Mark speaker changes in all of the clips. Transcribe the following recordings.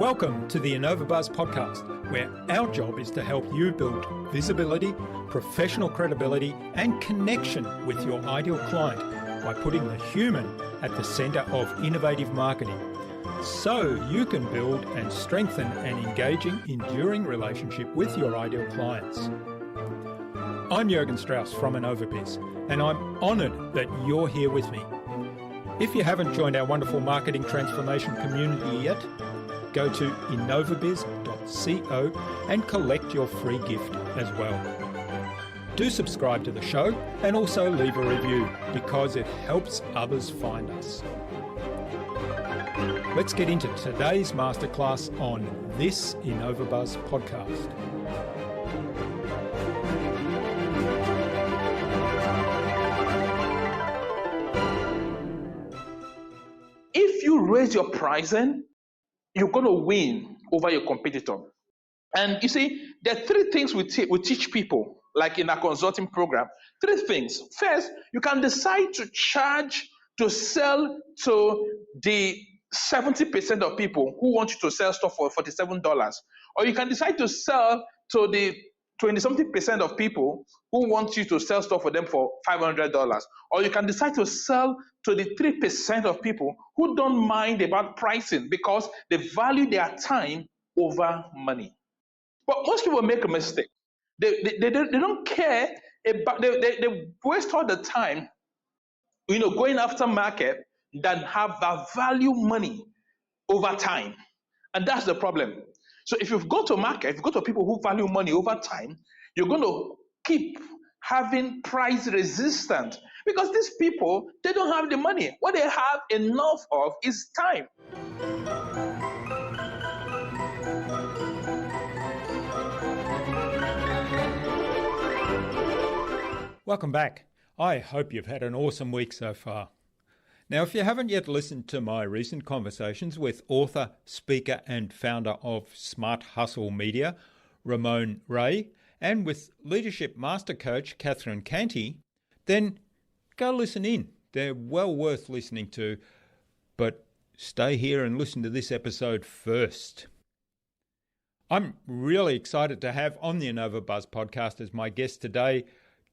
Speaker 1: Welcome to the InnovaBuzz podcast, where our job is to help you build visibility, professional credibility, and connection with your ideal client by putting the human at the center of innovative marketing, so you can build and strengthen an engaging, enduring relationship with your ideal clients. I'm Jürgen Strauss from InnovaBuzz, and I'm honored that you're here with me. If you haven't joined our wonderful marketing transformation community yet, go to innovabiz.co and collect your free gift as well. Do subscribe to the show and also leave a review because it helps others find us. Let's get into today's masterclass on this InnovaBuzz podcast.
Speaker 2: If you raise your pricing, you're going to win over your competitor. And you see, there are three things we teach people, like in our consulting program. Three things. First, you can decide to sell to the 70% of people who want you to sell stuff for $47. Or you can decide to sell to the 20-something% of people who want you to sell stuff for them for $500. Or you can decide to sell to the 3% of people who don't mind about pricing because they value their time over money. But most people make a mistake. They don't care about, they waste all the time, going after market than have that value money over time. And that's the problem. So if you go to market, if you go to people who value money over time, you're going to keep having price resistance because these people, they don't have the money. What they have enough of is time.
Speaker 1: Welcome back. I hope you've had an awesome week so far. Now, if you haven't yet listened to my recent conversations with author, speaker, and founder of Smart Hustle Media, Ramon Ray, and with leadership master coach, Catherine Canty, then go listen in. They're well worth listening to, but stay here and listen to this episode first. I'm really excited to have on the InnovaBuzz podcast as my guest today,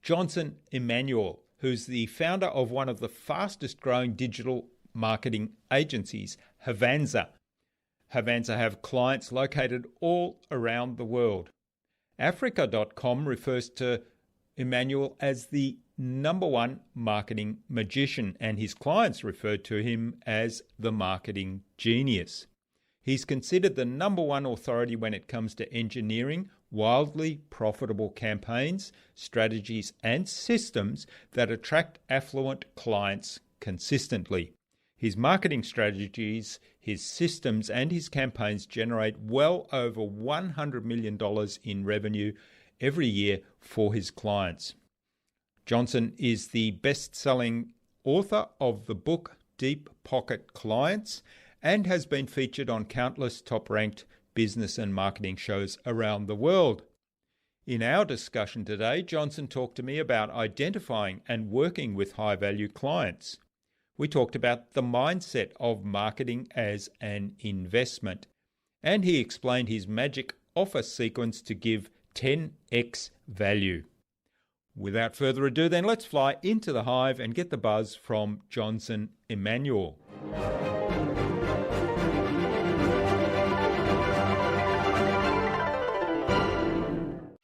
Speaker 1: Johnson Emmanuel, who's the founder of one of the fastest growing digital marketing agencies, Havanzer. Havanzer have clients located all around the world. Africa.com refers to Emmanuel as the number one marketing magician, and his clients refer to him as the marketing genius. He's considered the number one authority when it comes to engineering wildly profitable campaigns, strategies, and systems that attract affluent clients consistently. His marketing strategies, his systems, and his campaigns generate well over $100 million in revenue every year for his clients. Johnson is the best-selling author of the book Deep Pocket Clients and has been featured on countless top-ranked business and marketing shows around the world. In our discussion today, Johnson talked to me about identifying and working with high-value clients. We talked about the mindset of marketing as an investment, and he explained his magic offer sequence to give 10x value. Without further ado, then let's fly into the hive and get the buzz from Johnson Emmanuel.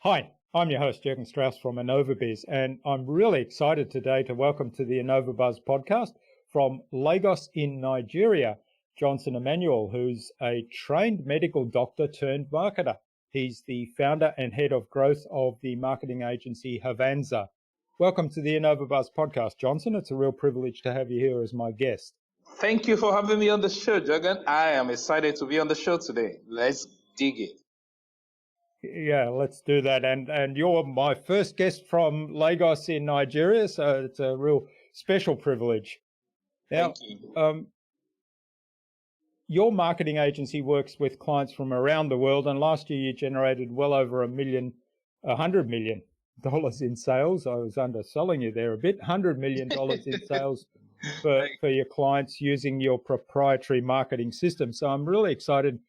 Speaker 1: Hi, I'm your host, Jürgen Strauss from InnovaBuzz, and I'm really excited today to welcome to the InnovaBuzz podcast from Lagos in Nigeria, Johnson Emmanuel, who's a trained medical doctor turned marketer. He's the founder and head of growth of the marketing agency Havanzer. Welcome to the InnovaBuzz podcast, Johnson. It's a real privilege to have you here as my guest.
Speaker 2: Thank you for having me on the show, Jürgen. I am excited to be on the show today. Let's dig it.
Speaker 1: Yeah, let's do that. And you're my first guest from Lagos in Nigeria, so it's a real special privilege. Now,
Speaker 2: Thank you.
Speaker 1: Your marketing agency works with clients from around the world, and last year you generated well over $100 million in sales. I was underselling you there a bit. $100 million in sales for your clients using your proprietary marketing system. So I'm really excited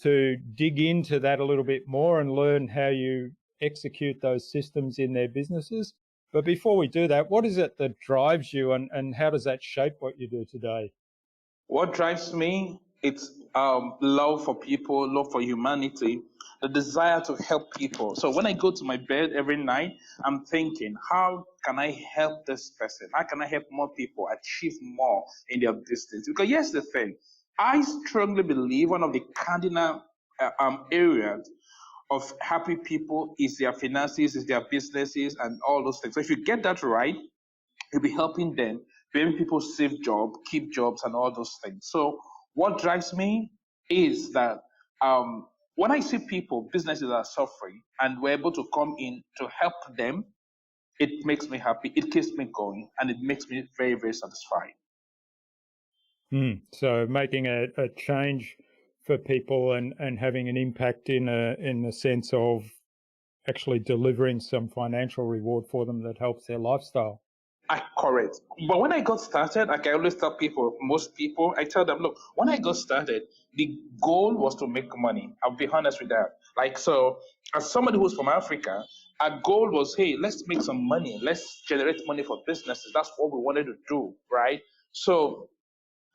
Speaker 1: to dig into that a little bit more and learn how you execute those systems in their businesses. But before we do that, what is it that drives you, and how does that shape what you do today?
Speaker 2: What drives me? It's love for people, love for humanity, the desire to help people. So when I go to my bed every night, I'm thinking, how can I help this person? How can I help more people achieve more in their business? Because here's the thing, I strongly believe one of the cardinal areas of happy people is their finances, is their businesses, and all those things. So if you get that right, you'll be helping them, helping people save jobs, keep jobs, and all those things. So what drives me is that when I see people, businesses are suffering, and we're able to come in to help them, it makes me happy, it keeps me going, and it makes me very, very satisfied.
Speaker 1: So making a change for people and having an impact in the sense of actually delivering some financial reward for them that helps their lifestyle.
Speaker 2: Correct. But when I got started, like I always tell people, most people, I tell them, look, when I got started, the goal was to make money. I'll be honest with that. Like, so as somebody who's from Africa, our goal was, hey, let's make some money. Let's generate money for businesses. That's what we wanted to do, right? So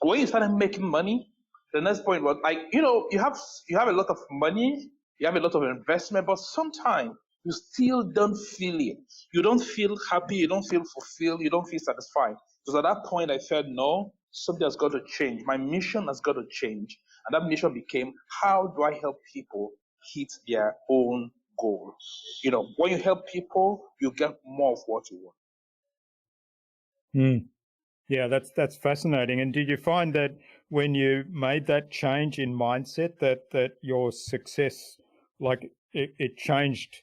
Speaker 2: when you started making money, the next point was like, you have a lot of money, you have a lot of investment, but sometimes you still don't feel it. You don't feel happy, you don't feel fulfilled, you don't feel satisfied. So at that point, I felt, no, something has got to change. My mission has got to change. And that mission became, how do I help people hit their own goal? When you help people, you get more of what you want.
Speaker 1: Yeah, that's fascinating. And did you find that when you made that change in mindset that your success, like it changed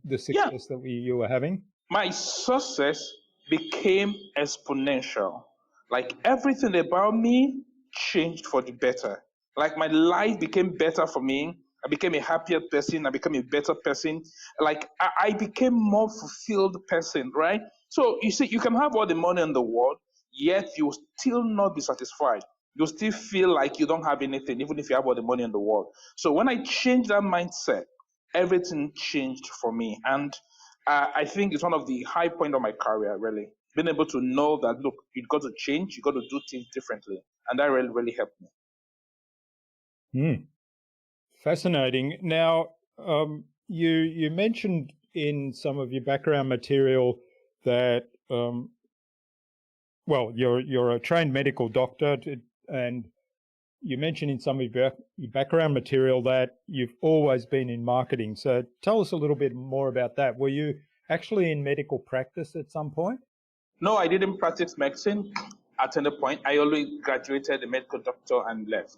Speaker 1: the success that you were having?
Speaker 2: My success became exponential. Like everything about me changed for the better. Like my life became better for me. I became a happier person. I became a better person. Like I became more fulfilled person, right? So you see, you can have all the money in the world, yet you will still not be satisfied. You still feel like you don't have anything, even if you have all the money in the world. So when I changed that mindset, everything changed for me. And I think it's one of the high points of my career, really. Being able to know that, look, you've got to change, you've got to do things differently. And that really, really helped me.
Speaker 1: Fascinating. Now, you mentioned in some of your background material that, you're a trained medical doctor, and you mentioned in some of your background material that you've always been in marketing. So tell us a little bit more about that. Were you actually in medical practice at some point?
Speaker 2: No, I didn't practice medicine at any point. I only graduated a medical doctor and left.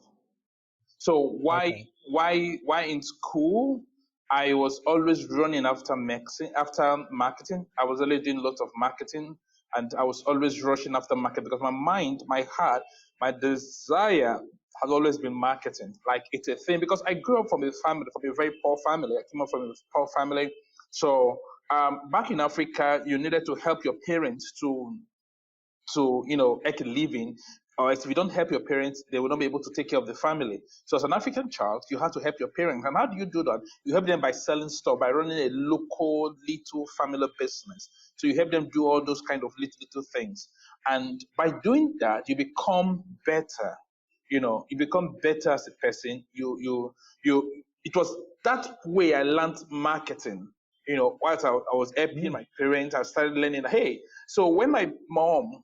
Speaker 2: So why in school, I was always running after marketing. I was always doing lots of marketing, and I was always rushing after market because my mind, my heart, my desire has always been marketing. Like it's a thing because I grew up from a very poor family. I came up from a poor family. So back in Africa, you needed to help your parents to make a living. Or if you don't help your parents, they will not be able to take care of the family. So as an African child, you have to help your parents. And how do you do that? You help them by selling stuff, by running a local little family business. So you help them do all those kind of little things. And by doing that, you become better. You become better as a person. It was that way I learned marketing. Whilst I was helping my parents, I started learning, hey, so when my mom,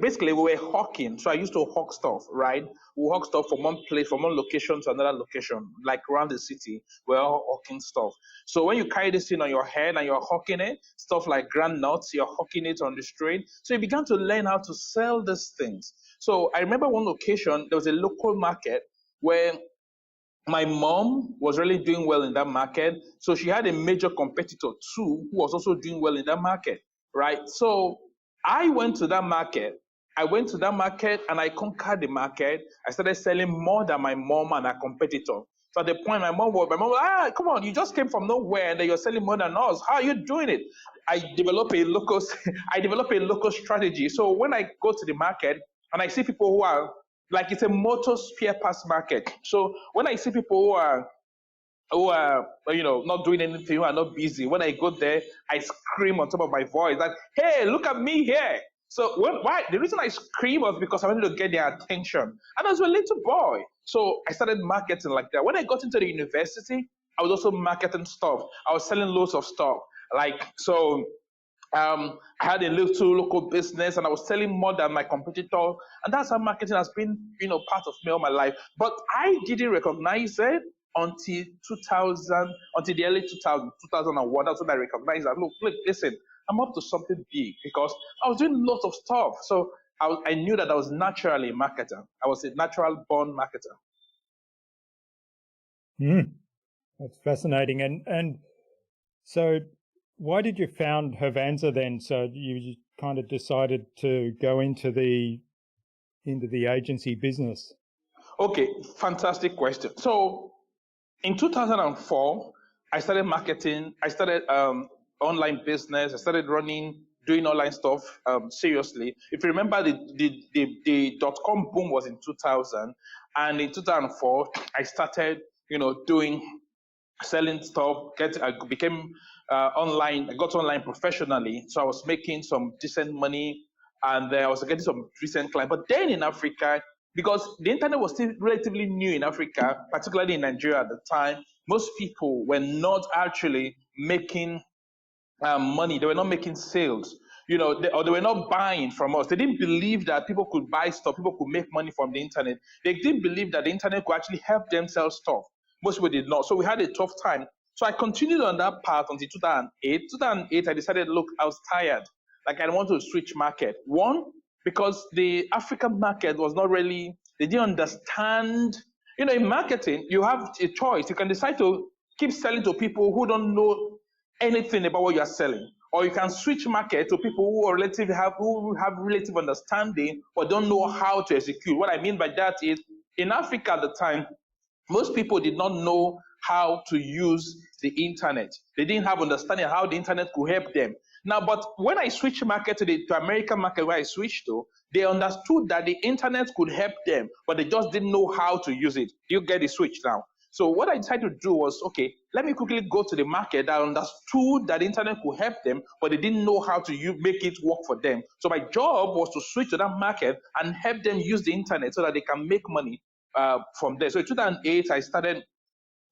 Speaker 2: basically we were hawking. So I used to hawk stuff, right? We hawk stuff from one place, from one location to another location, like around the city. We're all hawking stuff. So when you carry this thing on your head and you're hawking it, stuff like groundnuts, you're hawking it on the street. So you began to learn how to sell these things. So I remember one location, there was a local market where my mom was really doing well in that market. So she had a major competitor too, who was also doing well in that market, right? So I went to that market and I conquered the market. I started selling more than my mom and her competitor. So at the point my mom was, come on, you just came from nowhere and then you're selling more than us. How are you doing it? I develop a local strategy. So when I go to the market and I see people who are like it's a motor spare parts market. So when I see people who are not doing anything, who are not busy, when I go there, I scream on top of my voice that, hey, look at me here. So why the reason I scream was because I wanted to get their attention. And I was a little boy. So I started marketing like that. When I got into the university, I was also marketing stuff. I was selling loads of stuff. I had a little local business and I was selling more than my competitor. And that's how marketing has been, part of me all my life. But I didn't recognize it until 2000, until the early 2000, 2001. That's when I recognized that, look, listen, I'm up to something big because I was doing lots of stuff. So I knew that I was naturally a marketer. I was a natural born marketer.
Speaker 1: That's fascinating. And so why did you found Havanzer then? So you kind of decided to go into the agency business.
Speaker 2: Okay, fantastic question. So in 2004, I started marketing. I started online business. I started doing online stuff seriously. If you remember, the dot-com boom was in 2000, and in 2004, I started, selling stuff. I became online. I got online professionally, so I was making some decent money, and I was getting some decent clients. But then in Africa, because the internet was still relatively new in Africa, particularly in Nigeria at the time, most people were not actually making money. They were not making sales, or they were not buying from us. They didn't believe that people could buy stuff, people could make money from the internet. They didn't believe that the internet could actually help them sell stuff. Most people did not. So we had a tough time. So I continued on that path until 2008. 2008, I decided, look, I was tired. Like, I want to switch market. One, because the African market was not really, they didn't understand. In marketing, you have a choice. You can decide to keep selling to people who don't know anything about what you are selling, or you can switch market to people who have relative understanding but don't know how to execute. What I mean by that is, in Africa at the time, most people did not know how to use the internet. They didn't have understanding how the internet could help them. Now, but when I switched market to the American market, where I switched to, they understood that the internet could help them, but they just didn't know how to use it. You get the switch now. So what I decided to do was, okay, let me quickly go to the market that understood that the internet could help them, but they didn't know how to make it work for them. So my job was to switch to that market and help them use the internet so that they can make money from there. So in 2008,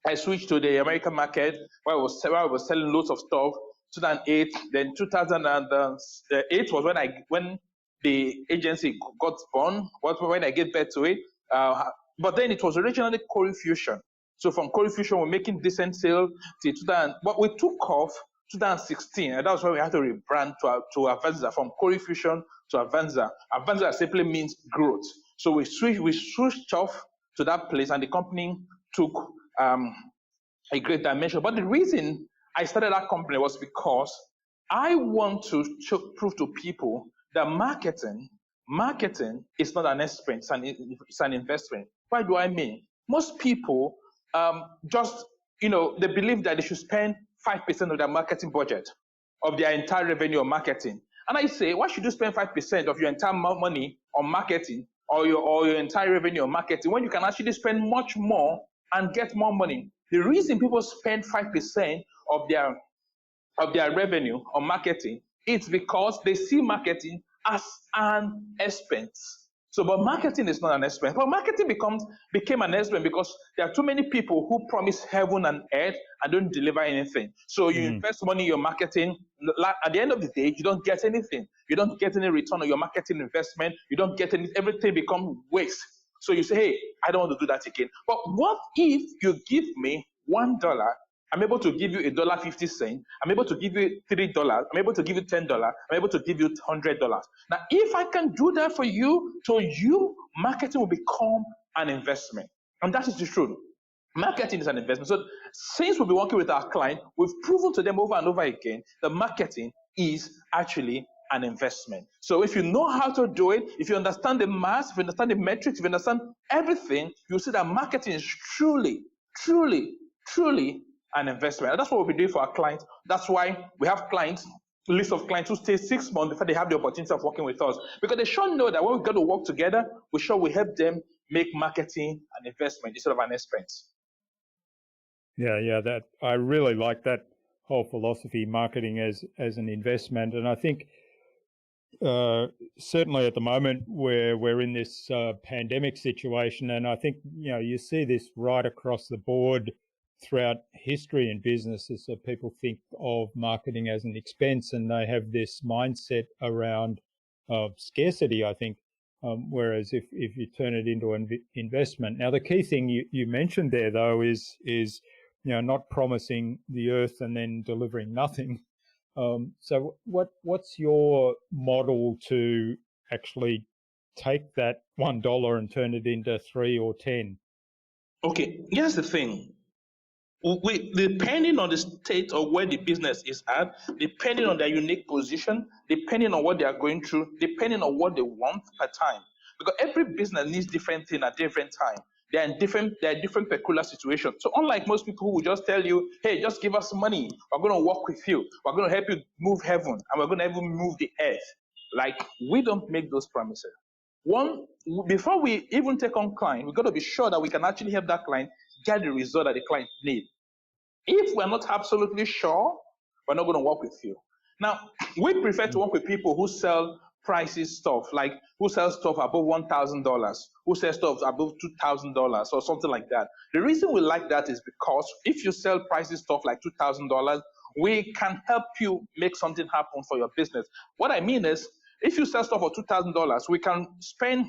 Speaker 2: I switched to the American market where I was selling loads of stuff. 2008, then 2008 was when the agency got born. When I gave birth to it. But then it was originally Corey Fusion. So from Corey Fusion, we're making decent sales till 2000. But we took off 2016, and that was when we had to rebrand to Havanzer, from Corey Fusion to Havanzer. Havanzer simply means growth. So we switched off to that place, and the company took a great dimension. But the reason I started that company was because I want to prove to people that marketing is not an expense, it's an investment. Why do I mean? Most people they believe that they should spend 5% of their marketing budget, of their entire revenue on marketing. And I say, why should you spend 5% of your entire money on marketing, or your entire revenue on marketing, when you can actually spend much more and get more money? The reason people spend 5% of their revenue on marketing, it's because they see marketing as an expense. So, but marketing is not an expense. But marketing became an expense because there are too many people who promise heaven and earth and don't deliver anything. So you invest money in your marketing. At the end of the day, you don't get anything. You don't get any return on your marketing investment. You don't get everything becomes waste. So you say, hey, I don't want to do that again. But what if you give me $1? I'm able to give you $1.50. I'm able to give you $3. I'm able to give you $10. I'm able to give you $100. Now, if I can do that for you, to you, marketing will become an investment. And that is the truth. Marketing is an investment. So since we've been working with our client, we've proven to them over and over again that marketing is actually an investment. So if you know how to do it, if you understand the math, if you understand the metrics, if you understand everything, you'll see that marketing is truly, truly, truly an investment. And that's what we'll be doing for our clients. That's why we have clients list of clients who stay 6 months before they have the opportunity of working with us. Because they sure know that when we got to work together, we sure we help them make marketing an investment instead of an expense.
Speaker 1: Yeah, that I really like that whole philosophy, marketing as an investment. And I think certainly at the moment where we're in this pandemic situation, and I think you see this right across the board throughout history in businesses, so people think of marketing as an expense, and they have this mindset around scarcity, I think, whereas if you turn it into an investment. Now, the key thing you mentioned there, though, is not promising the earth and then delivering nothing. So what's your model to actually take that $1 and turn it into 3 or 10?
Speaker 2: Okay, here's the thing. Depending on the state of where the business is at, depending on their unique position, depending on what they are going through, depending on what they want per time. Because every business needs different things at different time. They are different peculiar situations. So unlike most people who will just tell you, hey, just give us money, we're going to work with you, we're going to help you move heaven, and we're going to help you move the earth. Like, we don't make those promises. Before we even take on client, we've got to be sure that we can actually help that client get the result that the client needs. If we're not absolutely sure, we're not going to work with you. Now, we prefer to work with people who sell prices stuff, like who sells stuff above $1,000, who sells stuff above $2,000 or something like that. The reason we like that is because if you sell prices stuff like $2,000, we can help you make something happen for your business. What I mean is, if you sell stuff for $2,000, we can spend,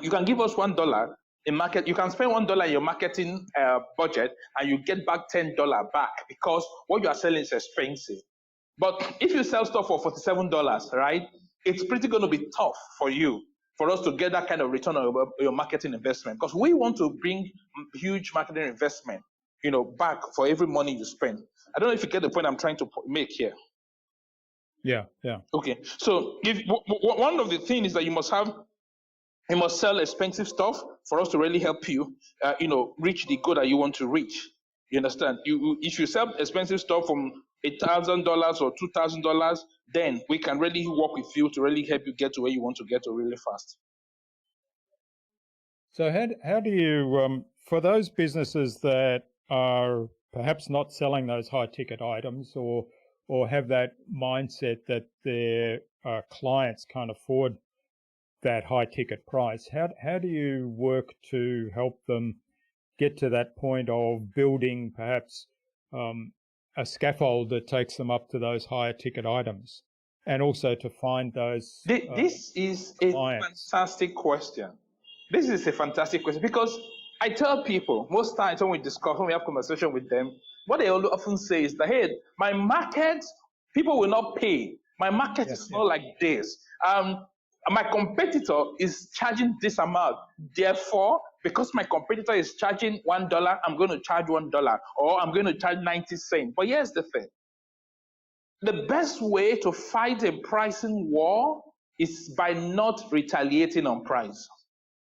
Speaker 2: you can give us $1 in market, you can spend $1 in your marketing budget and you get back $10 back because what you are selling is expensive. But if you sell stuff for $47, right, it's pretty going to be tough for us to get that kind of return on your marketing investment, because we want to bring huge marketing investment, back for every money you spend. I don't know if you get the point I'm trying to make here.
Speaker 1: Yeah.
Speaker 2: Okay, so one of the things is that you must sell expensive stuff for us to really help you, reach the goal that you want to reach. You understand? If you sell expensive stuff from $1,000 or $2,000, then we can really work with you to really help you get to where you want to get to really fast.
Speaker 1: So how do you, for those businesses that are perhaps not selling those high ticket items or have that mindset that their clients can't afford that high ticket price, how do you work to help them get to that point of building perhaps a scaffold that takes them up to those higher ticket items, and also to find those
Speaker 2: This is a fantastic question. This is a fantastic question, because I tell people most times when we have conversation with them, what they often say is that, hey, my market, people will not pay. My market is not like this. My competitor is charging this amount. Therefore, because my competitor is charging $1, I'm going to charge $1, or I'm going to charge 90 cents. But here's the thing. The best way to fight a pricing war is by not retaliating on price.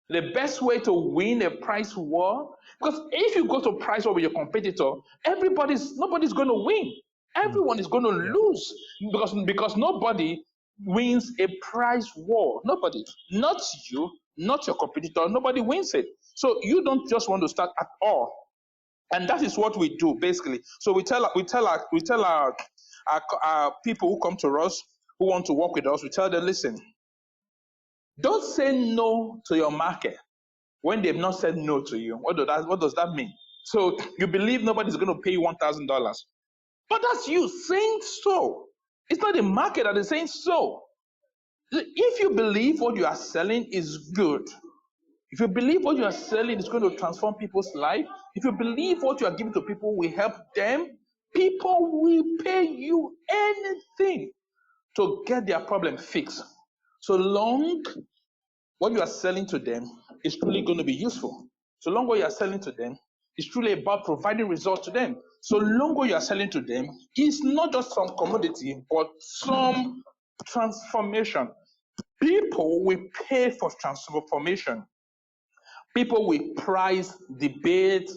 Speaker 2: The best way to win a price war, because if you go to price war with your competitor, nobody's going to win. Everyone is going to lose, because nobody wins a price war. Nobody, not you, not your competitor, nobody wins it. So you don't just want to start at all. And that is what we do basically. So we tell our people who come to us, who want to work with us, we tell them, listen, don't say no to your market when they've not said no to you. What does that mean? So you believe nobody's going to pay you $1,000, but that's you saying so. It's not the market that is saying so. If you believe what you are selling is good, if you believe what you are selling is going to transform people's life, if you believe what you are giving to people will help them, people will pay you anything to get their problem fixed. So long what you are selling to them is truly going to be useful. So long what you are selling to them is truly about providing results to them. So long what you are selling to them is not just some commodity, but some transformation. People will pay for transformation. People will price, debate,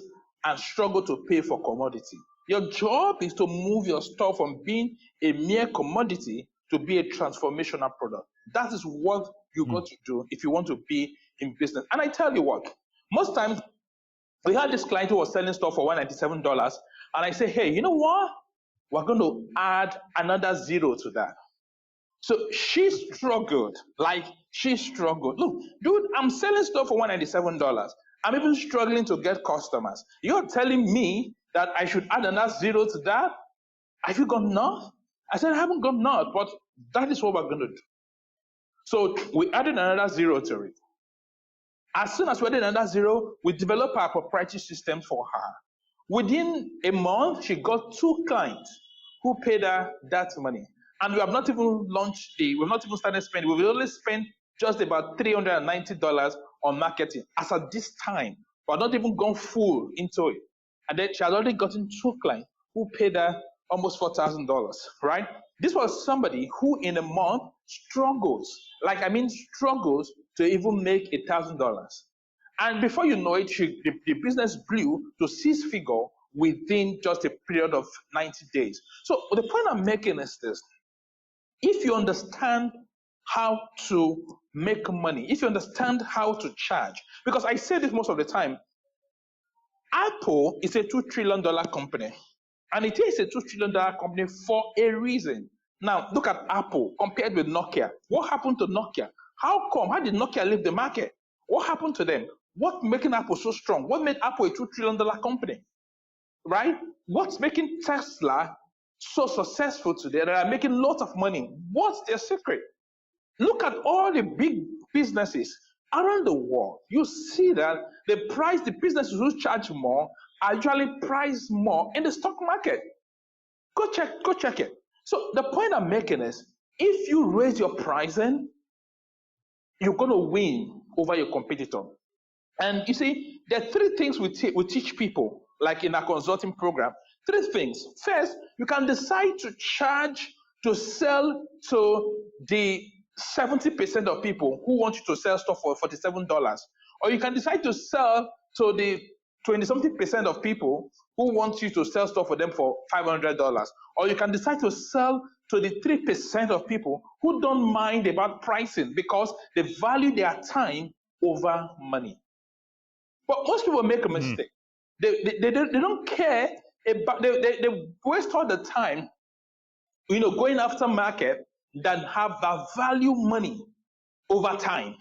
Speaker 2: and struggle to pay for commodity. Your job is to move your stuff from being a mere commodity to be a transformational product. That is what you got to do if you want to be in business. And I tell you what, most times we had this client who was selling stuff for $197, and I say, hey, you know what? We're going to add another zero to that. So she struggled, she struggled. Look, dude, I'm selling stuff for $197. I'm even struggling to get customers. You're telling me that I should add another zero to that? Have you got enough? I said, I haven't got enough, but that is what we're going to do. So we added another zero to it. As soon as we added another zero, we developed our proprietary system for her. Within a month, she got 2 clients who paid her that money. And we have not even we've not even started spending. We've only spent just about $390 on marketing as at this time. We're not even gone full into it. And then she had already gotten 2 clients who paid her almost $4,000, right? This was somebody who in a month struggles to even make $1,000. And before you know it, the business blew to 6-figure within just a period of 90 days. So the point I'm making is this. If you understand how to make money, if you understand how to charge, because I say this most of the time, Apple is a $2 trillion company, and it is a $2 trillion company for a reason. Now, look at Apple compared with Nokia. What happened to Nokia? How did Nokia leave the market? What happened to them? What making Apple so strong? What made Apple a $2 trillion company, right? What's making Tesla so successful today? They are making lots of money. What's their secret? Look at all the big businesses around the world. You see that the businesses who charge more are usually priced more in the stock market. Go check it. So the point I'm making is, if you raise your pricing, you're going to win over your competitor. And you see, there are 3 things we teach people, like in our consulting program. 3 things. First, you can decide to sell to the 70% of people who want you to sell stuff for $47. Or you can decide to sell to the 20-something% of people who want you to sell stuff for them for $500. Or you can decide to sell to the 3% of people who don't mind about pricing because they value their time over money. But most people make a mistake. They don't care about, they waste all the time, going after market that have that value money over time.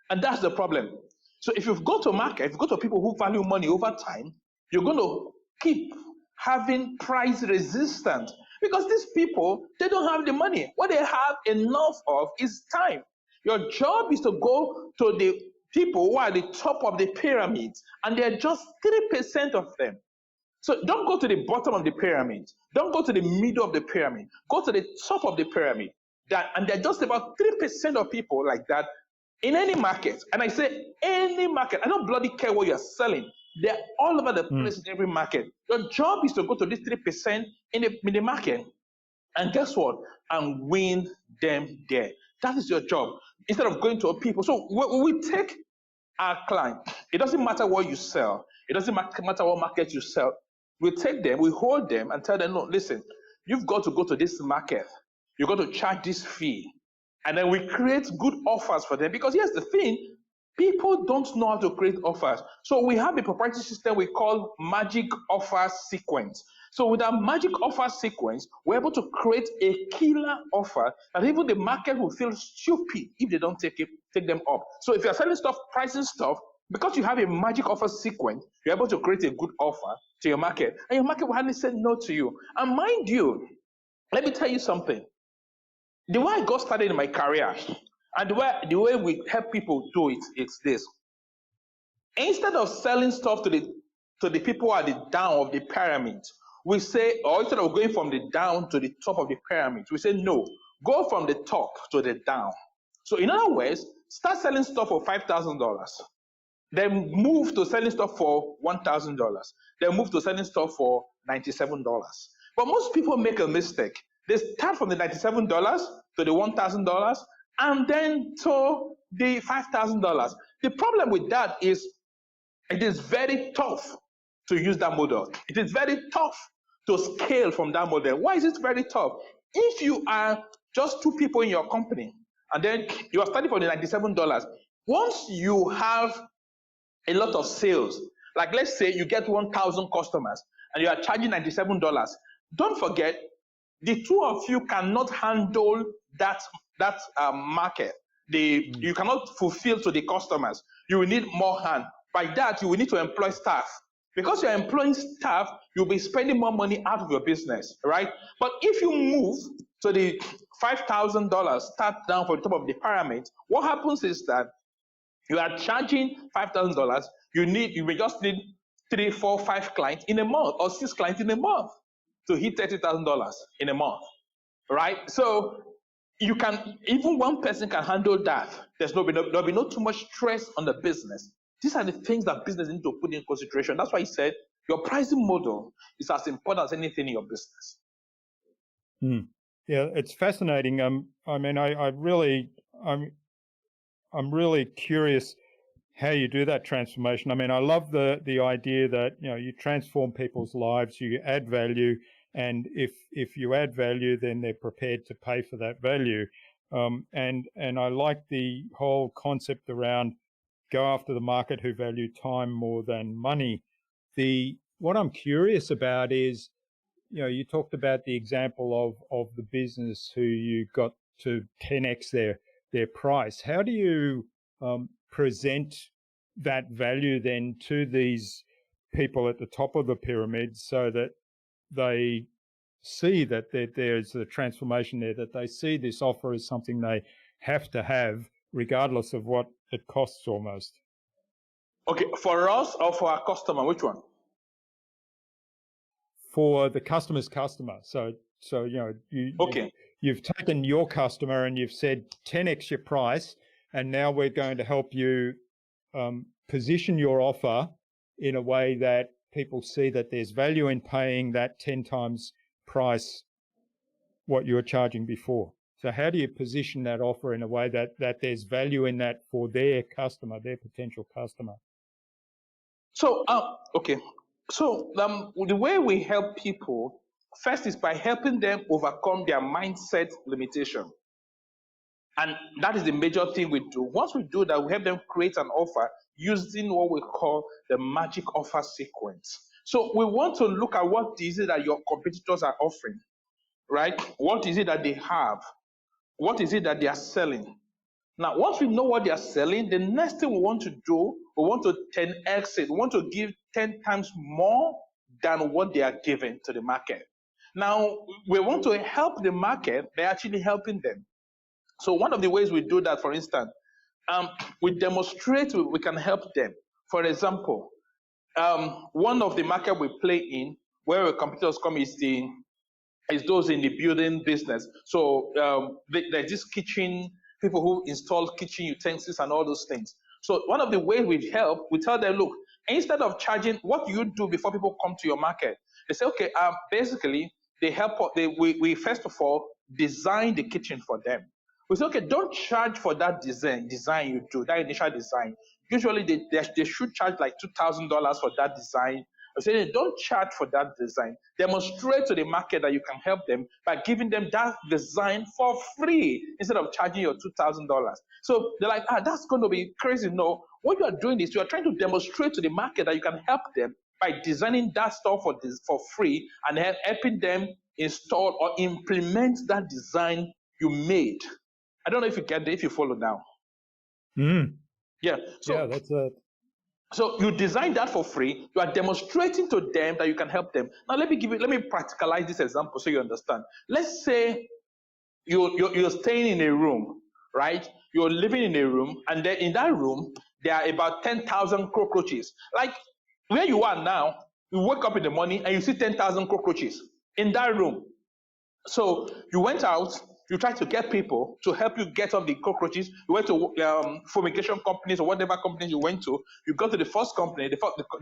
Speaker 2: And that's the problem. So if you go to market, if you go to people who value money over time, you're going to keep having price resistance because these people, they don't have the money. What they have enough of is time. Your job is to go to the people who are at the top of the pyramid, and they're just 3% of them. So don't go to the bottom of the pyramid. Don't go to the middle of the pyramid. Go to the top of the pyramid. And they're just about 3% of people like that in any market. And I say any market. I don't bloody care what you're selling. They're all over the place in every market. Your job is to go to this 3% in the market. And guess what? And win them there. That is your job. Instead of going to people. So we take our client. It doesn't matter what you sell. It doesn't matter what market you sell. We take them, we hold them and tell them, no, listen, you've got to go to this market. You've got to charge this fee. And then we create good offers for them. Because here's the thing, people don't know how to create offers. So we have a proprietary system we call Magic Offer Sequence. So with our Magic Offer Sequence, we're able to create a killer offer that even the market will feel stupid if they don't take them up. So if you're selling stuff, pricing stuff, because you have a Magic Offer Sequence, you're able to create a good offer to your market. And your market will hardly say no to you. And mind you, let me tell you something. The way I got started in my career, and the way we help people do it, it's this. Instead of selling stuff to the people at the down of the pyramid, we say, or instead of going from the down to the top of the pyramid, we say, no, go from the top to the down. So in other words, start selling stuff for $5,000. Then move to selling stuff for $1,000. Then move to selling stuff for $97. But most people make a mistake. They start from the $97 to the $1,000 and then to the $5,000. The problem with that is it is very tough to use that model. It is very tough to scale from that model. Why is it very tough? If you are just two people in your company, and then you are starting from the $97, once you have a lot of sales, like let's say you get 1,000 customers and you are charging $97, don't forget, the two of you cannot handle that market. You cannot fulfill to the customers. You will need more hand. By that, you will need to employ staff. Because you're employing staff, you'll be spending more money out of your business, right? But if you move to the $5,000, start down from the top of the pyramid, what happens is that you are charging $5,000, you may just need 3, 4, 5 clients in a month, or 6 clients in a month to hit $30,000 in a month, right? So you can, even one person can handle that. There'll be no too much stress on the business. These are the things that business need to put in consideration. That's why he said your pricing model is as important as anything in your business.
Speaker 1: Yeah, it's fascinating. I mean, I'm really curious how you do that transformation. I mean, I love the idea that, you know, you transform people's lives, you add value, and if you add value, then they're prepared to pay for that value. And I like the whole concept around go after the market who value time more than money. What I'm curious about is, you know, you talked about the example of the business who you got to 10x their price. How do you present that value then to these people at the top of the pyramid so that they see that there's a transformation there, that they see this offer as something they have to have regardless of what it costs almost?
Speaker 2: Okay, for us or for our customer, which one?
Speaker 1: For the customer's customer. So you know, you've taken your customer and you've said 10x your price, and now we're going to help you position your offer in a way that people see that there's value in paying that 10 times price what you were charging before. So how do you position that offer in a way that there's value in that for their customer, their potential customer?
Speaker 2: So, So the way we help people, first is by helping them overcome their mindset limitation. And that is the major thing we do. Once we do that, we help them create an offer using what we call the magic offer sequence. So we want to look at what is it that your competitors are offering, right? What is it that they have? What is it that they are selling? Now, once we know what they are selling, the next thing we want to do, we want to 10x it. We want to give 10 times more than what they are giving to the market. Now, we want to help the market by actually helping them. So one of the ways we do that, for instance, we demonstrate we can help them. For example, one of the market we play in, where our competitors come, is those in the building business. So there's this kitchen, people who install kitchen utensils and all those things. So one of the ways we help, we tell them, look, instead of charging, what do you do before people come to your market? They say, okay, basically, we first of all design the kitchen for them. We say, okay, don't charge for that design you do, that initial design. Usually they should charge like $2,000 for that design. I say, don't charge for that design. Demonstrate to the market that you can help them by giving them that design for free instead of charging your $2,000. So they're like, that's going to be crazy. No, what you are doing is you are trying to demonstrate to the market that you can help them by designing that stuff for free and helping them install or implement that design you made. I don't know if you get it, if you follow now. Yeah. So,
Speaker 1: yeah, that's it.
Speaker 2: So you design that for free. You are demonstrating to them that you can help them. Now let me practicalize this example so you understand. Let's say you're staying in a room, right? You're living in a room, and then in that room there are about 10,000 cockroaches. Like where you are now, you wake up in the morning and you see 10,000 cockroaches in that room. So you went out. You try to get people to help you get off the cockroaches. You went to fumigation companies or whatever companies you went to. You go to the first company. The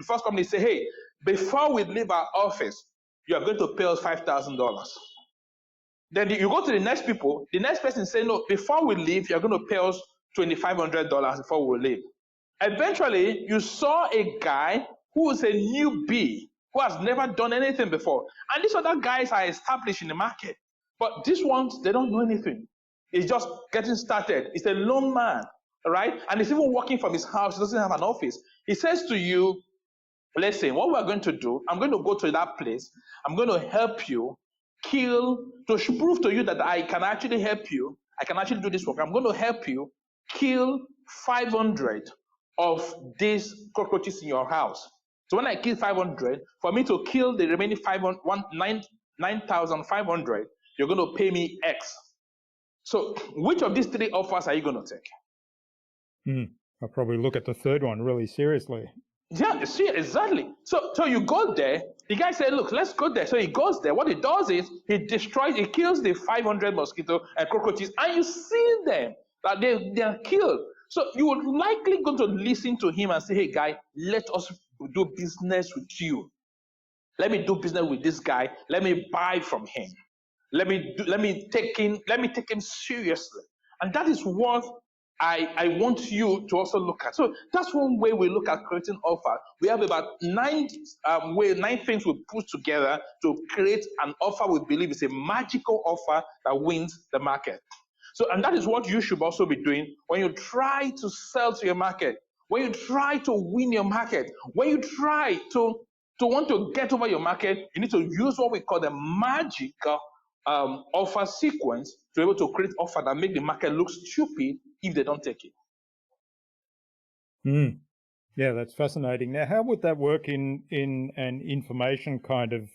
Speaker 2: first company say, hey, before we leave our office, you are going to pay us $5,000. Then you go to the next people. The next person say, no, before we leave, you are going to pay us $2,500 before we leave. Eventually, you saw a guy who is a newbie who has never done anything before. And these other guys are established in the market. But these ones, they don't know anything. He's just getting started. He's a lone man, right? And he's even working from his house. He doesn't have an office. He says to you, listen, what we're going to do, I'm going to go to that place. I'm going to help you to prove to you that I can actually help you. I can actually do this work. I'm going to help you kill 500 of these cockroaches in your house. So when I kill 500, for me to kill the remaining 9,500, you're going to pay me X. So which of these three offers are you going to take?
Speaker 1: I'll probably look at the third one really seriously.
Speaker 2: Yeah, see, exactly. So you go there, the guy said, look, let's go there. So he goes there. What he does is he kills the 500 mosquito and cockroaches, and you see them, that they are killed. So you would likely going to listen to him and say, hey, guy, let us do business with you. Let me do business with this guy. Let me buy from him. Let me take him seriously. And that is what I want you to also look at. So that's one way we look at creating offer. We have about nine things we put together to create an offer we believe is a magical offer that wins the market. So, and that is what you should also be doing when you try to sell to your market, when you try to win your market, when you try to want to get over your market. You need to use what we call the magical offer sequence to be able to create offer that make the market look stupid if they don't take it.
Speaker 1: Yeah, that's fascinating. Now, how would that work in an information kind of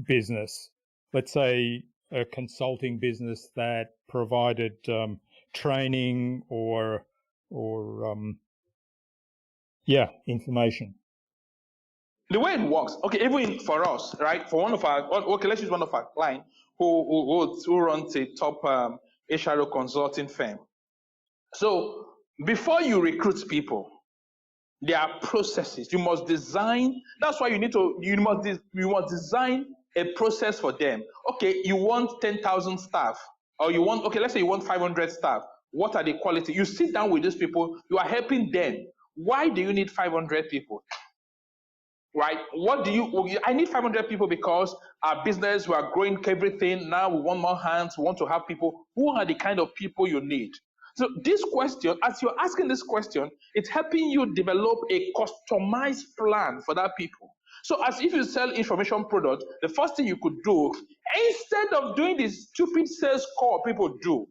Speaker 1: business? Let's say a consulting business that provided training or information.
Speaker 2: The way it works, okay, even for us, right? For let's use one of our clients who runs a top HRO consulting firm. So before you recruit people, there are processes you must design. That's why you must design a process for them. Okay, you want 10,000 staff, or let's say you want 500 staff. What are the quality? You sit down with these people, you are helping them. Why do you need 500 people? Right? I need 500 people because our business, we are growing everything. Now we want more hands, we want to have people. Who are the kind of people you need? So this question, as you're asking this question, it's helping you develop a customized plan for that people. So as if you sell information product, the first thing you could do, instead of doing this stupid sales call people do,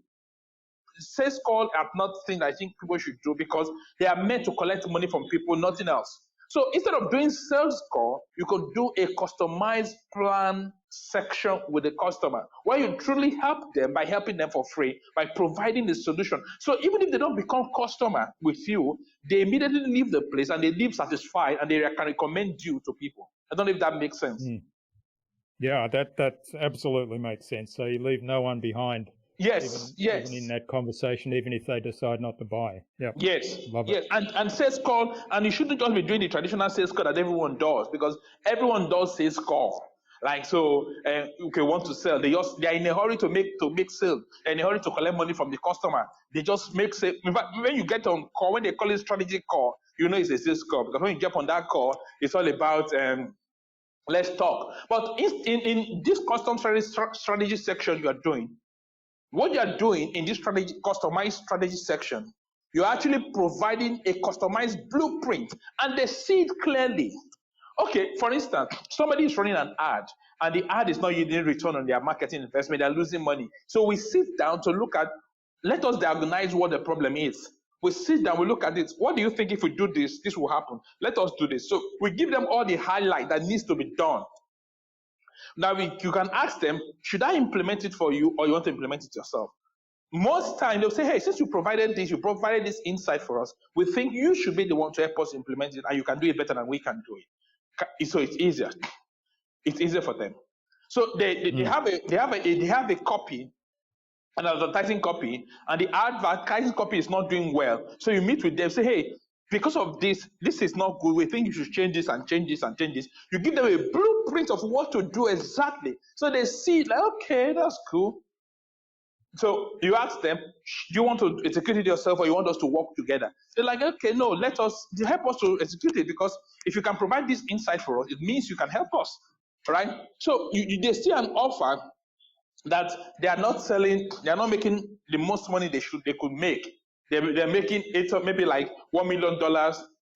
Speaker 2: sales call are not things I think people should do because they are meant to collect money from people, nothing else. So instead of doing sales call, you could do a customized plan section with the customer where you truly help them by helping them for free, by providing the solution. So even if they don't become customer with you, they immediately leave the place and they leave satisfied and they can recommend you to people. I don't know if that makes sense.
Speaker 1: Yeah, that absolutely makes sense. So you leave no one behind.
Speaker 2: Yes.
Speaker 1: Even in that conversation, even if they decide not to buy. Yeah.
Speaker 2: Yes.
Speaker 1: Love it.
Speaker 2: And sales call, and you shouldn't just be doing the traditional sales call that everyone does, because everyone does sales call. Like, so, want to sell. They are in a hurry to make sales. They're in a hurry to collect money from the customer. They just make sales. In fact, when you get on call, when they call it strategy call, you know it's a sales call, because when you jump on that call, it's all about let's talk. But in this custom strategy section you are doing, what you are doing in this customized strategy section, you're actually providing a customized blueprint, and they see it clearly. Okay, for instance, somebody is running an ad, and the ad is not yielding return on their marketing investment. They're losing money. So we sit down to look at, let us diagnose what the problem is. We sit down, we look at it. What do you think if we do this, this will happen? Let us do this. So we give them all the highlight that needs to be done. Now, you can ask them, should I implement it for you, or you want to implement it yourself? Most times, they'll say, hey, since you provided this insight for us, we think you should be the one to help us implement it, and you can do it better than we can do it. So it's easier. It's easier for them. So they have a copy, an advertising copy, and the advertising copy is not doing well. So you meet with them, say, hey, because of this is not good. We think you should change this and change this and change this. You give them a blueprint of what to do exactly. So they see, like, okay, that's cool. So you ask them, do you want to execute it yourself or you want us to work together? They're like, okay, no, help us to execute it, because if you can provide this insight for us, it means you can help us, right? So they see an offer that they are not selling, they are not making the most money they could make. They're making it maybe like $1 million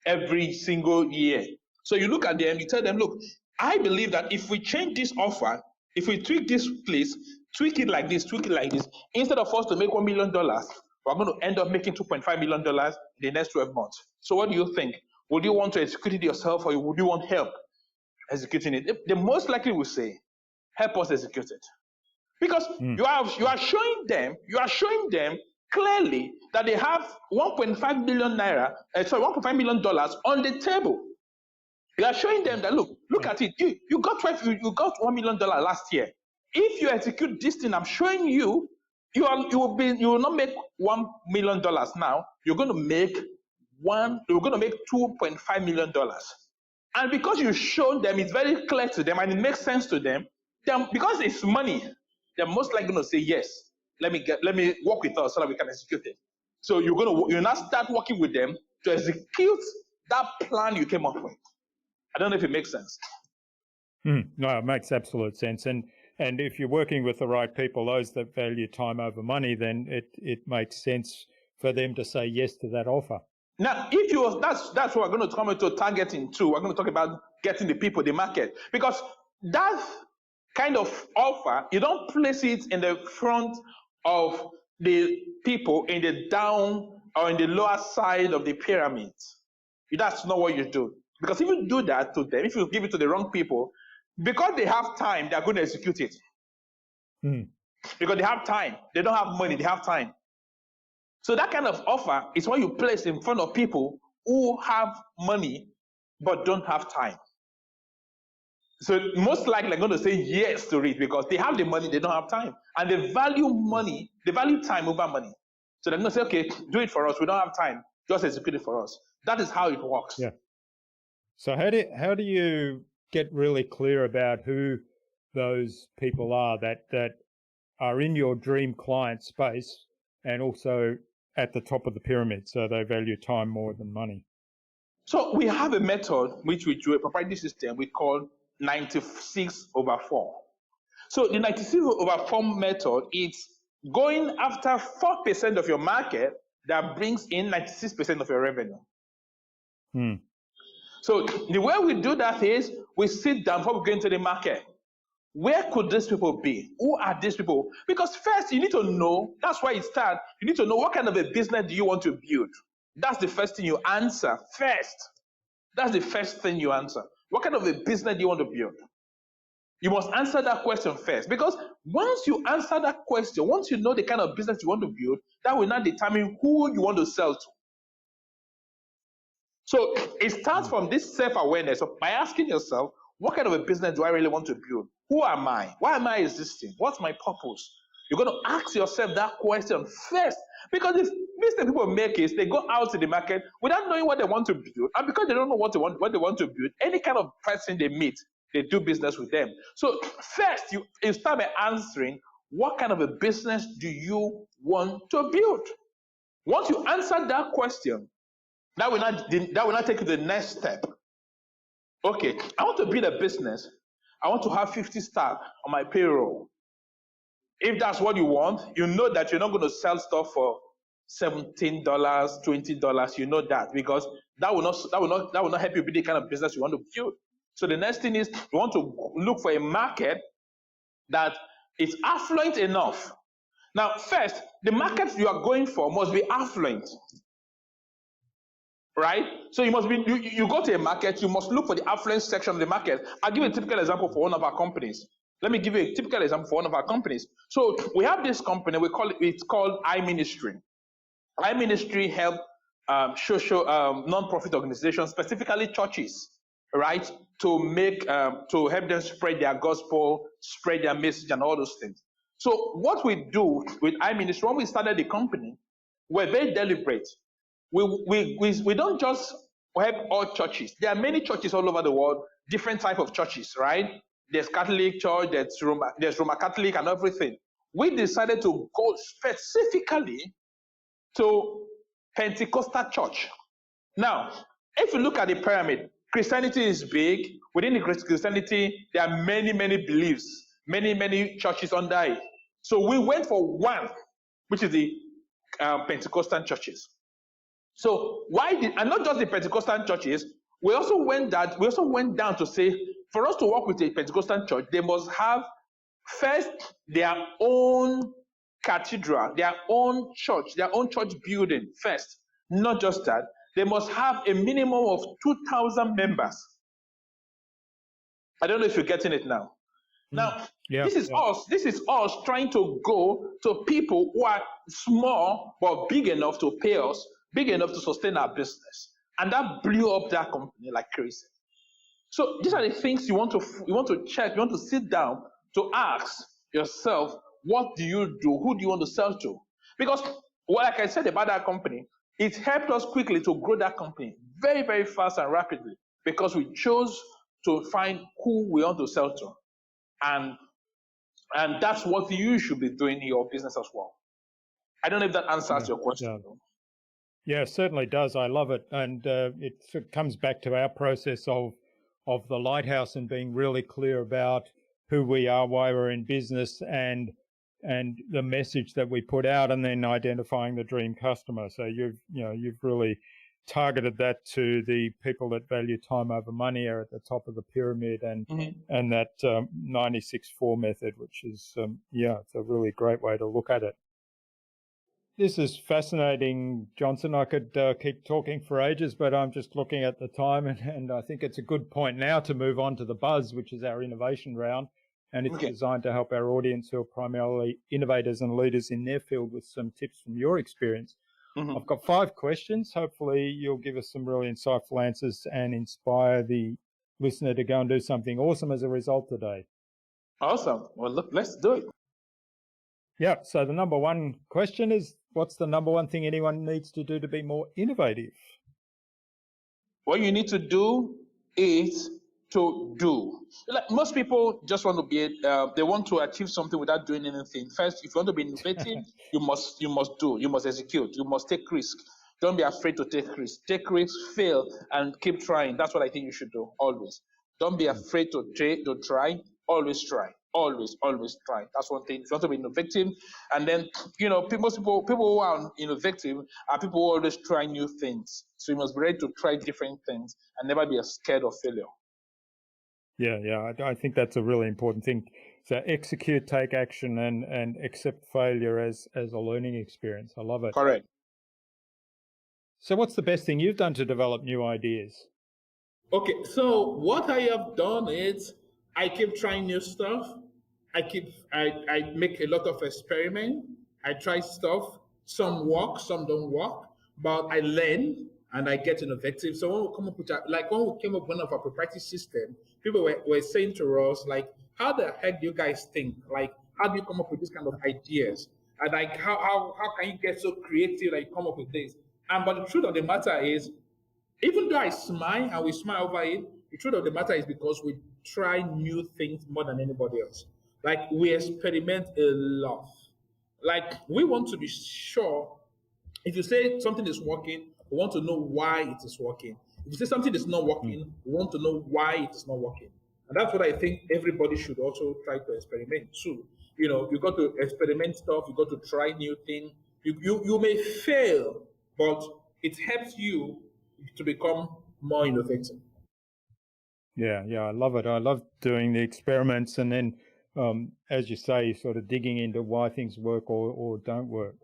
Speaker 2: every single year. So you look at them, you tell them, look, I believe that if we change this offer, if we tweak this place, tweak it like this, instead of us to make $1 million, we're going to end up making $2.5 million in the next 12 months. So what do you think? Would you want to execute it yourself, or would you want help executing it? They most likely will say, help us execute it. Because you are showing them clearly that they have 1.5 million naira, $1.5 million on the table. You are showing them that, look at it. You got $1 million last year. If you execute this thing, I'm showing you, you will not make $1 million now. You're going to make $2.5 million. And because you showed them, it's very clear to them and it makes sense to them, because it's money, they're most likely going to say, yes, let me work with us so that we can execute it. So you now start working with them to execute that plan you came up with. I don't know if it makes sense.
Speaker 1: No, it makes absolute sense. And if you're working with the right people, those that value time over money, then it makes sense for them to say yes to that offer.
Speaker 2: Now, that's what we're going to come into targeting too. We're going to talk about getting the people, the market, because that kind of offer, you don't place it in the front of the people in the down or in the lower side of the pyramid. That's not what you do. Because if you do that to them, if you give it to the wrong people, because they have time, they're going to execute it. Because they have time. They don't have money, they have time. So that kind of offer is what you place in front of people who have money but don't have time. So most likely they're going to say yes to it because they have the money, they don't have time. And they value money, they value time over money. So they're going to say, okay, do it for us. We don't have time. Just execute it for us. That is how it works.
Speaker 1: Yeah. So how do you get really clear about who those people are that are in your dream client space and also at the top of the pyramid, so they value time more than money?
Speaker 2: So we have a method which we do, a proprietary system we call 96/4. So the 96/4 method is going after 4% of your market that brings in 96% of your revenue. So the way we do that is we sit down before we go into the market. Where could these people be? Who are these people? Because first you need to know, that's why it starts, you need to know what kind of a business do you want to build. That's the first thing you answer first. That's the first thing you answer. What kind of a business do you want to build? You must answer that question first, because once you answer that question, once you know the kind of business you want to build, that will now determine who you want to sell to. So it starts from this self-awareness by asking yourself, what kind of a business do I really want to build? Who am I? Why am I existing? What's my purpose? You're going to ask yourself that question first, because the mistake people make is they go out to the market without knowing what they want to build, and because they don't know what they want to build, any kind of person they meet, they do business with them. So first, you start by answering, what kind of a business do you want to build? Once you answer that question, that will not take you to the next step. Okay, I want to build a business. I want to have 50 staff on my payroll. If that's what you want, you know that you're not going to sell stuff for $17, $20. You know that, because that will not help you build the kind of business you want to build. So the next thing is you want to look for a market that is affluent enough. Now, first, the market you are going for must be affluent. Right? So you must be, you go to a market, you must look for the affluent section of the market. I'll give you a typical example for one of our companies. Let me give you a typical example for one of our companies. So we have this company, it's called iMinistry. iMinistry help social non-profit organizations, specifically churches, right, to help them spread their gospel, spread their message, and all those things. So what we do with iMinistry, when we started the company, we're very deliberate. We don't just help all churches. There are many churches all over the world, different type of churches, right? There's Catholic church, there's Roman Catholic and everything. we decided to go specifically to Pentecostal church. Now, if you look at the pyramid, Christianity is big. Within the Christianity, there are many, many beliefs, many, many churches under it. So we went for one, which is the Pentecostal churches. So and not just the Pentecostal churches, we also went down to say, for us to work with a Pentecostal church, they must have first their own cathedral, their own church building first. Not just that, they must have a minimum of 2,000 members. I don't know if you're getting it now. Now, this is us trying to go to people who are small but big enough to pay us, big enough to sustain our business. And that blew up that company like crazy. So these are the things you want to check, you want to sit down to ask yourself, what do you do? Who do you want to sell to? Because, like I said about that company, it helped us quickly to grow that company very, very fast and rapidly because we chose to find who we want to sell to. And that's what you should be doing in your business as well. I don't know if that answers your question.
Speaker 1: Yeah, it certainly does. I love it. And it comes back to our process of the lighthouse and being really clear about who we are, why we're in business, and the message that we put out, and then identifying the dream customer. So you've really targeted that to the people that value time over money are at the top of the pyramid, and that 96-4 method, which is it's a really great way to look at it. This is fascinating, Johnson. I could keep talking for ages, but I'm just looking at the time, and I think it's a good point now to move on to the Buzz, which is our innovation round. And it's designed to help our audience who are primarily innovators and leaders in their field with some tips from your experience. I've got 5 questions. Hopefully you'll give us some really insightful answers and inspire the listener to go and do something awesome as a result today.
Speaker 2: Awesome. Well, look, let's do it.
Speaker 1: Yeah. So the number one question is, what's the number one thing anyone needs to do to be more innovative?
Speaker 2: What you need to do is to do. Like most people just want to be, they want to achieve something without doing anything. First, if you want to be innovative, you must do, you must execute, you must take risk. Don't be afraid to take risks. Take risks, fail, and keep trying. That's what I think you should do, always. Don't be afraid to try, always try. Always try. That's one thing. If you want to be innovative, and then, most people who are innovative are people who always try new things. So you must be ready to try different things and never be scared of failure.
Speaker 1: Yeah, I think that's a really important thing. So execute, take action, and accept failure as a learning experience. I love it.
Speaker 2: Correct.
Speaker 1: So what's the best thing you've done to develop new ideas?
Speaker 2: Okay, so what I have done is I keep trying new stuff. I make a lot of experiments. I try stuff. Some work, some don't work, but I learn and I get innovative. So when we come up with when we came up with one of our proprietary system, people were saying to us, like, how the heck do you guys think? Like, how do you come up with this kind of ideas? And like, how can you get so creative that you come up with this? But the truth of the matter is, even though I smile and we smile over it, the truth of the matter is because we try new things more than anybody else. Like, we experiment a lot. Like, we want to be sure, if you say something is working, we want to know why it is working. If you say something is not working, we want to know why it is not working. And that's what I think everybody should also try to experiment too. You got to experiment stuff, you got to try new things. You may fail, but it helps you to become more innovative.
Speaker 1: Yeah, I love it. I love doing the experiments and then, as you say, sort of digging into why things work or don't work.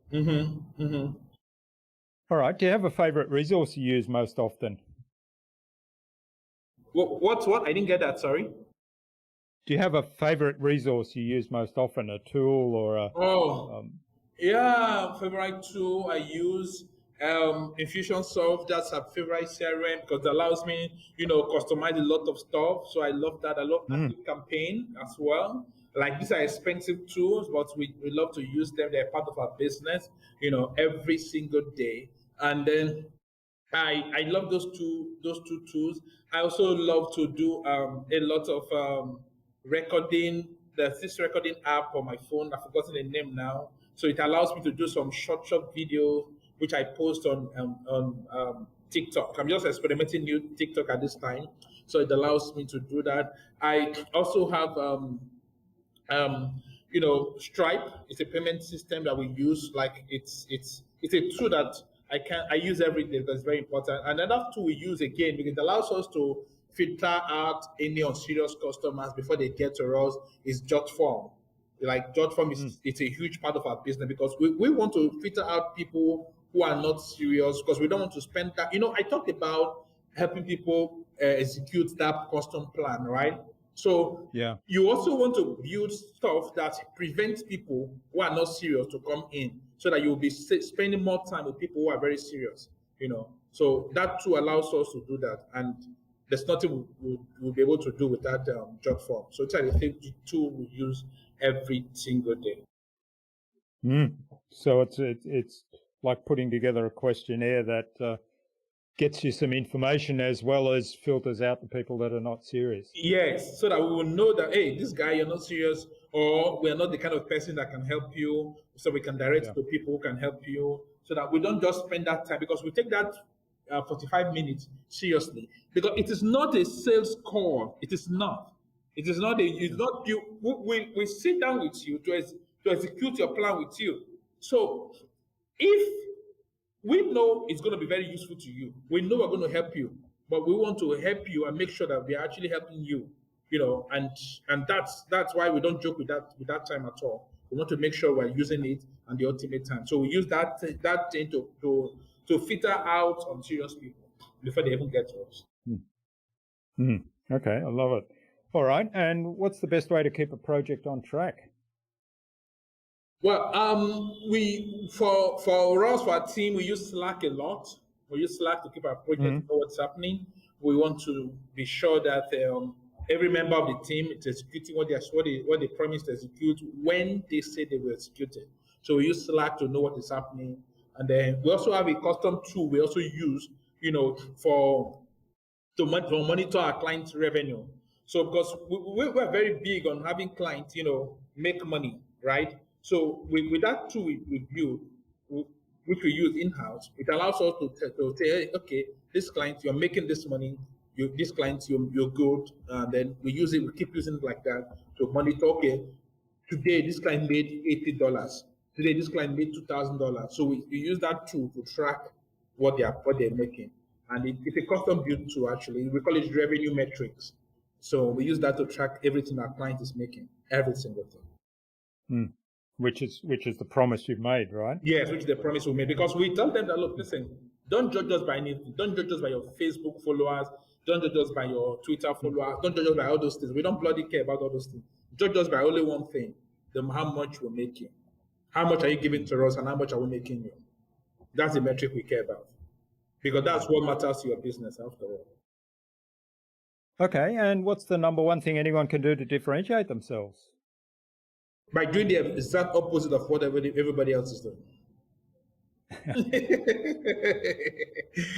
Speaker 1: All right. Do you have a favorite resource you use most often?
Speaker 2: What? I didn't get that, sorry.
Speaker 1: Do you have a favorite resource you use most often, a tool or a...
Speaker 2: favorite tool I use, Infusionsoft. That's a favorite CRM because it allows me, customize a lot of stuff. So I love that. I love Campaign as well. Like, these are expensive tools, but we love to use them. They're part of our business, every single day. And then I love those two tools. I also love to do a lot of recording there's this recording app on my phone. I've forgotten the name now. So it allows me to do some short video, which I post on TikTok. I'm just experimenting new TikTok at this time, so it allows me to do that. I also have Stripe is a payment system that we use. Like it's a tool that I use every day. That's very important. And another tool we use again because it allows us to filter out any unserious customers before they get to us is JotForm. Like JotForm is it's a huge part of our business because we want to filter out people who are not serious because we don't want to spend that. I talked about helping people execute that custom plan, right? So you also want to build stuff that prevents people who are not serious to come in so that you'll be spending more time with people who are very serious, So that tool allows us to do that. And there's nothing we'll be able to do with that JotForm. So it's the tool we use every single day.
Speaker 1: So it's like putting together a questionnaire that gets you some information as well as filters out the people that are not serious.
Speaker 2: Yes, so that we will know that, hey, this guy, you're not serious, or we're not the kind of person that can help you, so we can direct to people who can help you, so that we don't just spend that time, because we take that 45 minutes seriously, because it is not a sales call. It is not. It is not you. We sit down with you to execute your plan with you. So if we know it's going to be very useful to you, we know we're going to help you, but we want to help you and make sure that we're actually helping you, and that's why we don't joke with that time at all. We want to make sure we're using it and the ultimate time. So we use that thing to filter out unserious people before they even get to us.
Speaker 1: Okay, I love it. All right, and what's the best way to keep a project on track?
Speaker 2: Well, for our team, we use Slack a lot. We use Slack to keep our project know what's happening. We want to be sure that every member of the team is executing what they promised to execute when they say they will execute it. So we use Slack to know what is happening, and then we also have a custom tool we also use, to monitor our clients' revenue. So because we're very big on having clients, make money, right? So with that tool we build, which we use in-house, it allows us to say, okay, this client, you're making this money, this client, you're good, and then we keep using it like that to monitor, okay, today this client made $80, today this client made $2,000. So we use that tool to track what they're making. And it's a custom built tool, actually. We call it revenue metrics. So we use that to track everything our client is making, every single thing.
Speaker 1: Which is the promise you've made, right?
Speaker 2: Yes, which is the promise we made. Because we tell them that, look, listen, don't judge us by anything. Don't judge us by your Facebook followers. Don't judge us by your Twitter followers. Don't judge us by all those things. We don't bloody care about all those things. Judge us by only one thing, how much we're making. How much are you giving to us and how much are we making you? That's the metric we care about. Because that's what matters to your business after all.
Speaker 1: Okay, and what's the number one thing anyone can do to differentiate themselves?
Speaker 2: By doing the exact opposite of what everybody else is doing.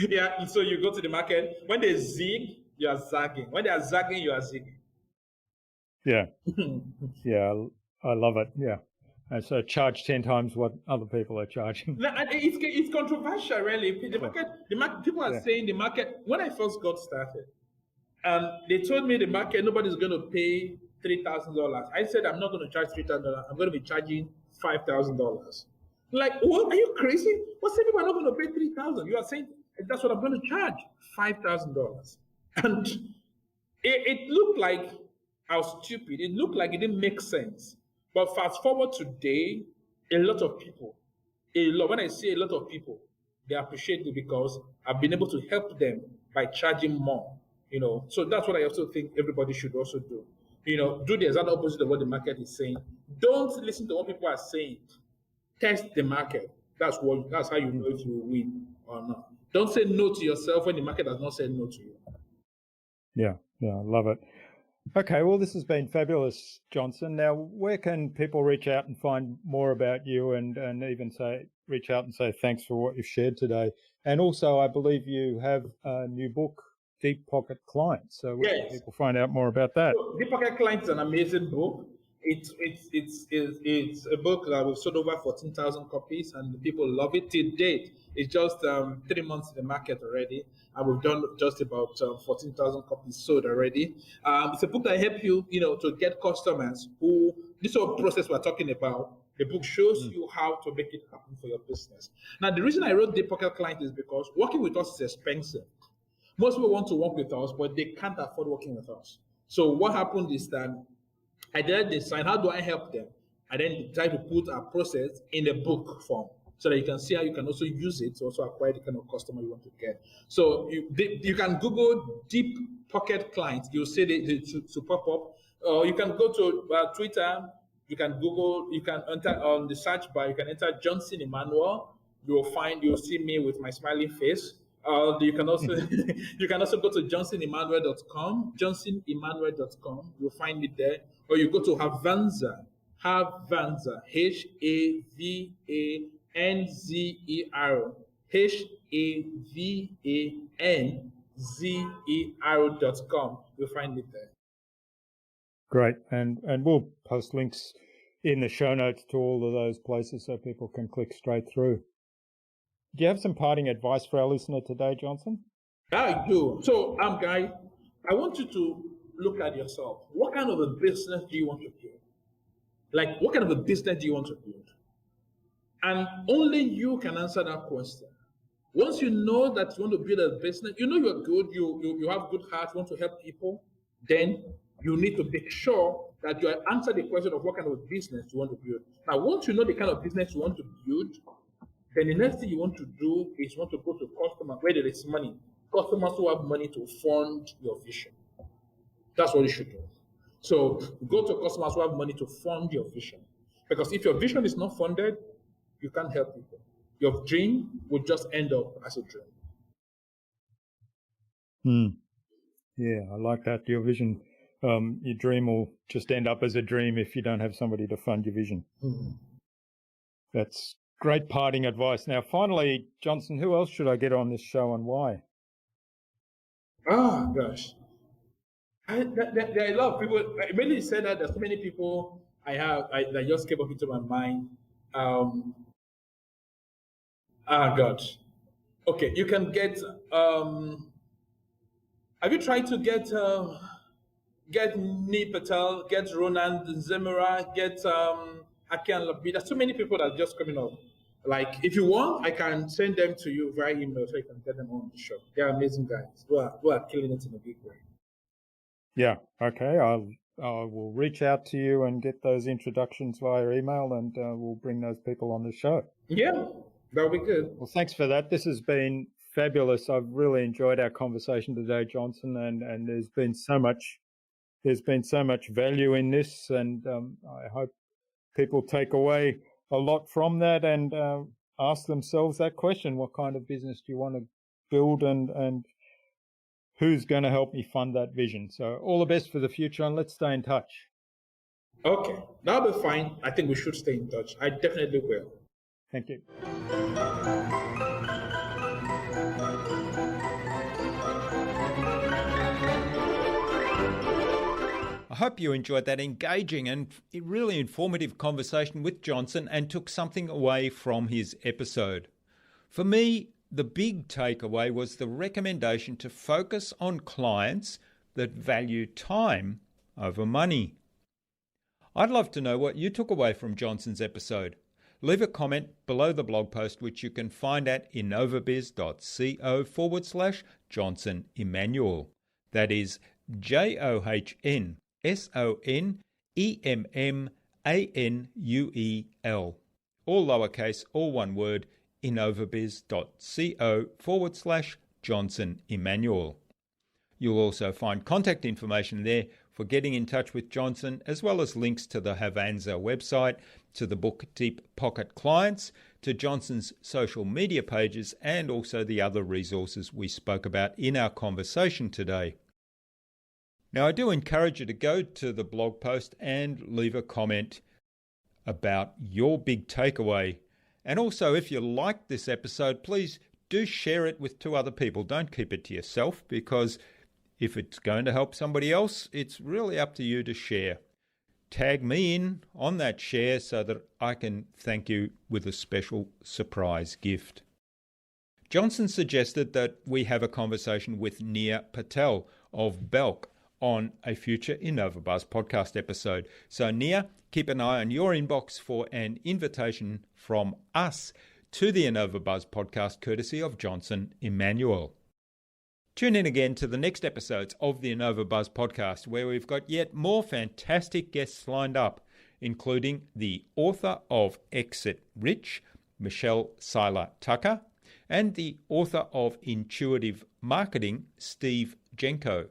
Speaker 2: Yeah, so you go to the market. When they zig, you are zagging. When they are zagging, you are zigging.
Speaker 1: Yeah. Yeah, I love it. Yeah. And so charge 10 times what other people are charging.
Speaker 2: No, it's controversial, really. The market, people are saying the market, when I first got started, they told me the market, nobody's going to pay $3,000. I said, I'm not going to charge $3,000. I'm going to be charging $5,000. Like, what? Are you crazy? What say people are not going to pay $3,000? You are saying that's what I'm going to charge, $5,000. And it looked like I was stupid. It looked like it didn't make sense. But fast forward today, a lot of people, when I say a lot of people, they appreciate it because I've been able to help them by charging more. So that's what I also think everybody should also do. Do the exact opposite of what the market is saying. Don't listen to what people are saying. Test the market. That's how you know if you will win or not. Don't say no to yourself when the market has not said no to you.
Speaker 1: Yeah, I love it. Okay, well, this has been fabulous, Johnson. Now, where can people reach out and find more about you and even reach out and say thanks for what you've shared today? And also, I believe you have a new book, Deep Pocket Client. So where can people find out more about that?
Speaker 2: Deep Pocket Client is an amazing book.
Speaker 3: It's a book that we've sold over 14,000 copies, and people love it till date. It's just 3 months in the market already, and we've done just about 14,000 copies sold already. It's a book that helps you, to get customers who this whole process we're talking about. The book shows you how to make it happen for your business. Now, the reason I wrote Deep Pocket Client is because working with us is expensive. Most people want to work with us, but they can't afford working with us. So what happened is that I then decide how do I help them. I then try to put a process in a book form so that you can see how you can also use it to also acquire the kind of customer you want to get. So you can Google Deep Pocket Clients. You'll see it to pop up. You can go to Twitter. You can Google. You can enter on the search bar. You can enter Johnson Emmanuel. You'll see me with my smiling face. You can also go to johnsonemmanuel.com, johnsonemmanuel.com. You'll find it there. Or you go to Havanzer, Havanzer, Havanzer.com. You'll find it there.
Speaker 1: Great. And we'll post links in the show notes to all of those places so people can click straight through. Do you have some parting advice for our listener today, Johnson?
Speaker 3: I do. So, Guy, I want you to look at yourself. What kind of a business do you want to build? Like, what kind of a business do you want to build? And only you can answer that question. Once you know that you want to build a business, you know you're good, you have good heart, you want to help people, then you need to make sure that you answer the question of what kind of a business you want to build. Now, once you know the kind of business you want to build, then the next thing you want to do is you want to go to customers where there is money. Customers who have money to fund your vision. That's what you should do. So go to customers who have money to fund your vision. Because if your vision is not funded, you can't help people. Your dream will just end up as a dream.
Speaker 1: Yeah, I like that. Your vision, your dream will just end up as a dream if you don't have somebody to fund your vision. That's great parting advice. Now, finally, Johnson, who else should I get on this show and why?
Speaker 3: Oh, gosh. There are a lot of people. I mainly said that there's so many people that just came up into my mind. God. Okay, you can get. Have you tried to get Neil Patel, get Ronan Zemura, get Akan Labi? There's so many people that are just coming up. Like, if you want, I can send them to you via email so you can get them on the show. They're amazing guys who are killing it in a big way.
Speaker 1: Yeah, okay. I will reach out to you and get those introductions via email, and we'll bring those people on the show.
Speaker 3: Yeah, that'll be good.
Speaker 1: Well, thanks for that. This has been fabulous. I've really enjoyed our conversation today, Johnson, and there's been so much value in this, and I hope people take away a lot from that and ask themselves that question: what kind of business do you want to build, and who's going to help me fund that vision? So all the best for the future, and let's stay in touch.
Speaker 3: Okay, that'll be fine. I think we should stay in touch. I definitely will.
Speaker 1: Thank you. I hope you enjoyed that engaging and really informative conversation with Johnson and took something away from his episode. For me, the big takeaway was the recommendation to focus on clients that value time over money. I'd love to know what you took away from Johnson's episode. Leave a comment below the blog post, which you can find at innovabiz.co/Johnson Emmanuel. That is JohnsonEmmanuel. All lowercase, all one word, innovabiz.co/Johnson Emmanuel. You'll also find contact information there for getting in touch with Johnson, as well as links to the Havanzer website, to the book Deep Pocket Clients, to Johnson's social media pages, and also the other resources we spoke about in our conversation today. Now, I do encourage you to go to the blog post and leave a comment about your big takeaway. And also, if you like this episode, please do share it with 2 other people. Don't keep it to yourself, because if it's going to help somebody else, it's really up to you to share. tag me in on that share so that I can thank you with a special surprise gift. Johnson suggested that we have a conversation with Nia Patel of Belk on a future InnovaBuzz podcast episode. So Nia, keep an eye on your inbox for an invitation from us to the InnovaBuzz podcast courtesy of Johnson Emmanuel. Tune in again to the next episodes of the InnovaBuzz podcast, where we've got yet more fantastic guests lined up, including the author of Exit Rich, Michelle Seiler Tucker, and the author of Intuitive Marketing, Steve Jenko.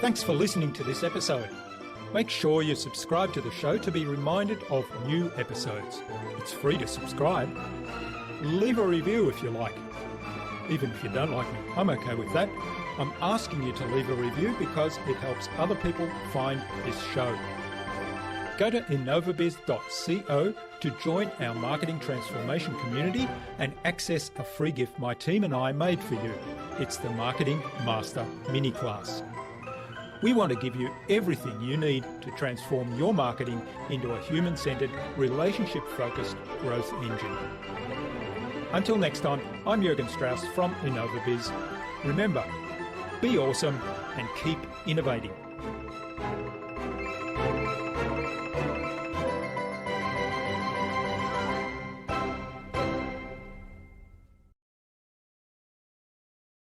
Speaker 1: Thanks for listening to this episode. Make sure you subscribe to the show to be reminded of new episodes. It's free to subscribe. Leave a review if you like. Even if you don't like me, I'm okay with that. I'm asking you to leave a review because it helps other people find this show. Go to innovabiz.co to join our marketing transformation community and access a free gift my team and I made for you. It's the Marketing Master Mini Class. We want to give you everything you need to transform your marketing into a human-centered, relationship-focused growth engine. Until next time, I'm Jürgen Strauss from InnovaBiz. Remember, be awesome and keep innovating.